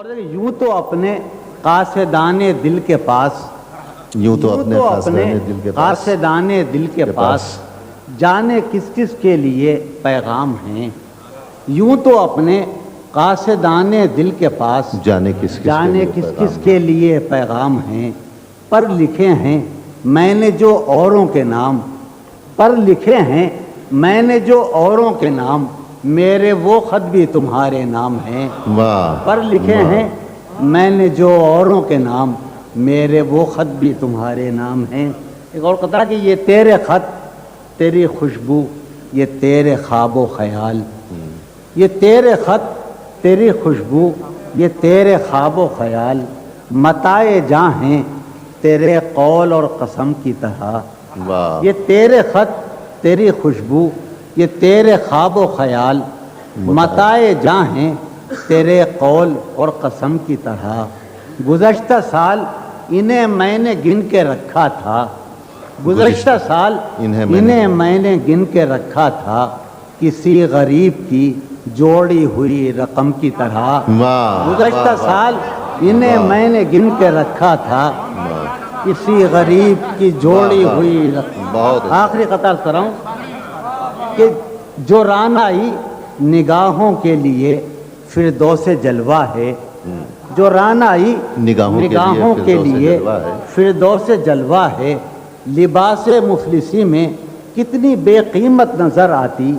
اور یوں تو اپنے قاصدانے دل کے پاس قاصدانے دل کے پاس جانے کس کس کے لیے پیغام ہیں. یوں تو اپنے قاصدانے دل کے پاس جانے کس کس کے لیے پیغام ہیں. پر لکھے ہیں میں نے جو اوروں کے نام، پر لکھے ہیں میں نے جو اوروں کے نام، میرے وہ خط بھی تمہارے نام ہیں. پر لکھے ہیں میں نے جو اوروں کے نام، میرے وہ خط بھی تمہارے نام ہیں. ایک اور قطعہ کہ یہ تیرے خط تیری خوشبو، یہ تیرے خواب و خیال، یہ تیرے خط تیری خوشبو، یہ تیرے خواب و خیال، متاع جاں ہیں تیرے قول اور قسم کی طرح. یہ تیرے خط تیری خوشبو، یہ تیرے خواب و خیال، متاع جاں ہیں تیرے قول اور قسم کی طرح. گزشتہ سال انہیں میں نے گن کے رکھا تھا، گزشتہ سال انہیں میں نے گن کے رکھا تھا، کسی غریب کی جوڑی ہوئی رقم کی طرح. گزشتہ سال انہیں میں نے گن کے رکھا تھا، کسی غریب کی جوڑی ہوئی رقم. آخری قطعہ کر رہا ہوں کہ جو رانائی نگاہوں کے لیے فردوس جلوہ ہے، جو رانائی نگاہوں کے لیے فردوس جلوہ ہے، لباس مفلسی میں کتنی بے قیمت نظر آتی.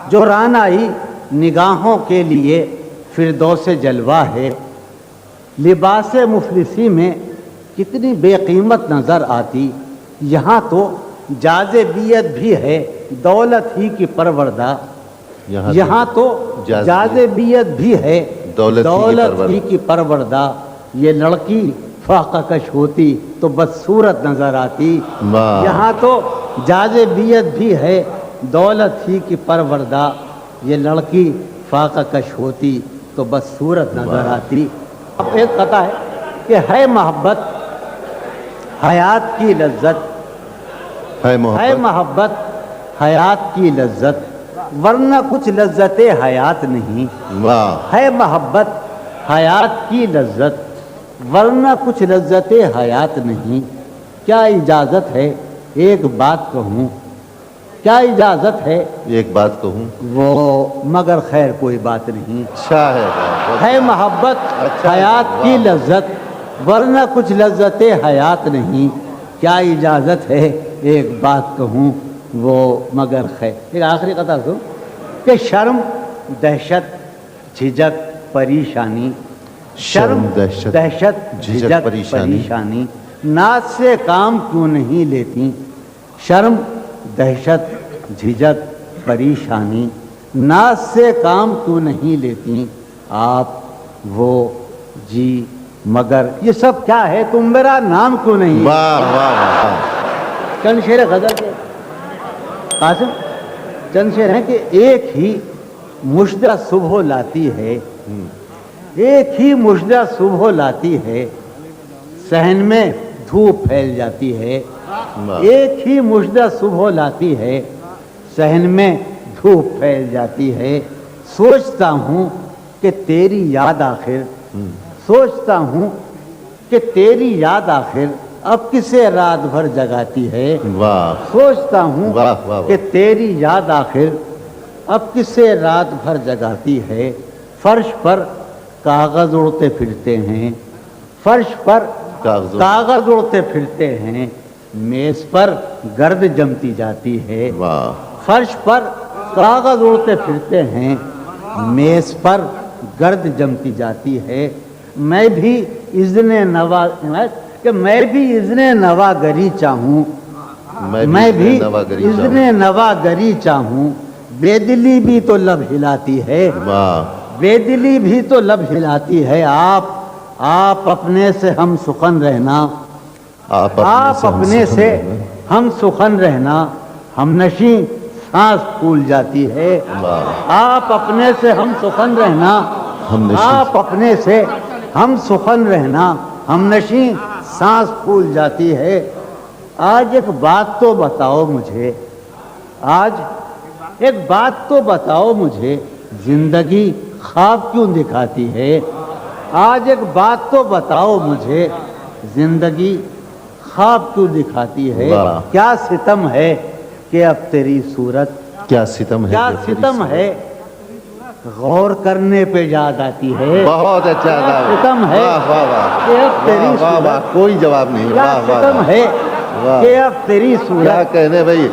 جو رانائی نگاہوں کے لیے فردوس جلوہ ہے، لباس مفلسی میں کتنی بے قیمت نظر آتی. یہاں تو جاذبیت بھی ہے دولت ہی کی پروردہ، یہاں تو جاذبیت بھی ہے دولت ہی کی پروردہ. یہ لڑکی فاقہ کش ہوتی تو بدصورت نظر آتی. یہاں تو جاذبیت بھی ہے دولت ہی کی پروردہ، یہ لڑکی فاقہ کش ہوتی تو بدصورت نظر آتی. اب ایک قطعہ ہے کہ ہے محبت حیات کی لذت، ہے محبت حیات کی لذت، ورنہ کچھ لذت حیات نہیں. ہے محبت حیات کی لذت، ورنہ کچھ لذت حیات نہیں. کیا اجازت ہے ایک بات کہوں، کیا اجازت ہے ایک بات کہوں، وہ مگر خیر کوئی بات نہیں. اچھا ہے محبت حیات کی لذت، ورنہ کچھ لذت حیات نہیں. کیا اجازت ہے ایک بات کہوں، وہ مگر خیر. ایک آخری قطعہ سن کہ شرم دہشت جھجک پریشانی، شرم دہشت جھجک پریشانی، ناز سے کام کیوں نہیں لیتی. شرم دہشت جھجک پریشانی، ناز سے کام کیوں نہیں لیتی. آپ وہ جی مگر یہ سب کیا ہے، تم میرا نام کیوں نہیں. چند شعر غزل کے قاسم، چند شعر ہیں کہ ایک ہی مژدہ صبح لاتی ہے، ایک ہی مژدہ صبح لاتی ہے، صحن میں دھوپ پھیل جاتی ہے. ایک ہی مژدہ صبح لاتی ہے، صحن میں دھوپ پھیل جاتی ہے. سوچتا ہوں کہ تیری یاد آخر، سوچتا ہوں کہ تیری یاد آخر اب کسے رات بھر جگاتی ہے. سوچتا ہوں کہ تیری یاد آخر اب کسے رات بھر جگاتی ہے. فرش پر کاغذ اڑتے پھرتے ہیں، فرش پر کاغذ اڑتے پھرتے ہیں، میز پر گرد جمتی جاتی ہے. فرش پر کاغذ اڑتے پھرتے ہیں، میز پر گرد جمتی جاتی ہے. میں بھی اذن نوا کہ میں بھی اذن نواگری چاہوں، میں بھی اذن نواگری چاہوں. بے دلی بھی تو لب ہلاتی ہے، بے دلی بھی تو لب ہلاتی ہے. آپ اپنے سے ہم سخن رہنا، آپ اپنے سے ہم سخن رہنا، ہم نشیں سانس پھول جاتی ہے. آپ اپنے سے ہم سخن رہنا، آپ اپنے سے ہم سخن رہنا، ہم نشیں سانس پھول جاتی ہے. آج ایک بات تو بتاؤ مجھے، آج ایک بات تو بتاؤ مجھے، زندگی خواب کیوں دکھاتی ہے. آج ایک بات تو بتاؤ مجھے، زندگی خواب تو دکھاتی ہے، واہ۔ کیا ستم ہے کہ اب تیری صورت، کیا ستم ہے، کیا ستم ہے غور کرنے پہ یاد آتی ہے، بہت اچھا کیا تھا، ستم ہے واہ واہ واہ، کہ اب تیری واہ واہ، صورت، کوئی جواب نہیں، کیا واہ واہ ستم ہے واہ، کہ اب تیری کیا صورت، کہنے بھائی،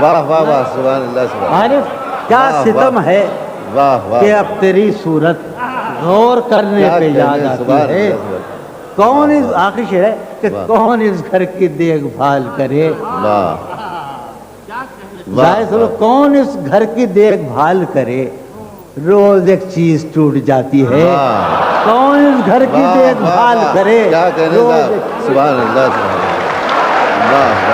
واہ واہ واہ، سبحان اللہ سبحان عارف کیا واہ، ستم واہ، ہے واہ واہ، کہ اب تیری صورت غور کرنے کیا پہ یاد کہنے، آتی سبحان ہے، اللہ سبحان کون اس واہ، آخر شعر ہے کہ واہ۔ کون اس گھر کی دیکھ بھال کرے، واہ ظاہر سنو، کون اس گھر کی دیکھ بھال کرے، روز ایک چیز ٹوٹ جاتی ہے، واہ، کون اس گھر کی واہ، دیکھ واہ، بھال واہ، کرے، کیا کہنے روز صاحب، ایک سبحان اللہ سبحان اللہ، واہ